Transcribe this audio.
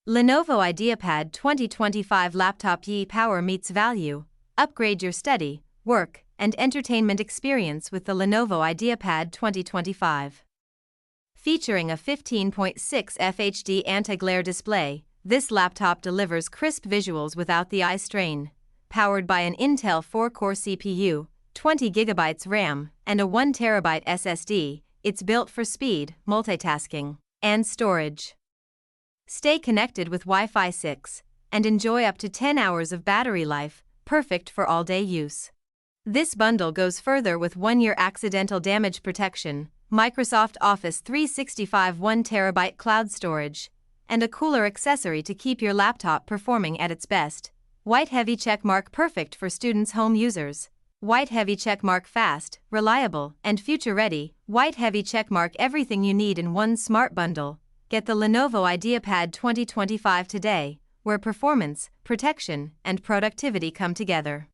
Lenovo IdeaPad 2025 laptop. Power meets value. Upgrade your study, work, and entertainment experience with the Lenovo IdeaPad 2025. Featuring a 15.6 FHD anti-glare display, this laptop delivers crisp visuals without the eye strain. Powered by an Intel 4-core CPU, 20GB RAM, and a 1TB SSD, it's built for speed, multitasking, and storage. Stay connected with Wi-Fi 6 and enjoy up to 10 hours of battery life, perfect for all-day use. This bundle goes further with 1-year accidental damage protection, Microsoft Office 365 1TB cloud storage, and a cooler accessory to keep your laptop performing at its best. White heavy checkmark, perfect for students, home users. White heavy checkmark, fast, reliable, and future-ready. White heavy checkmark, everything you need in one smart bundle. Get the Lenovo IdeaPad 2025 today, where performance, protection, and productivity come together.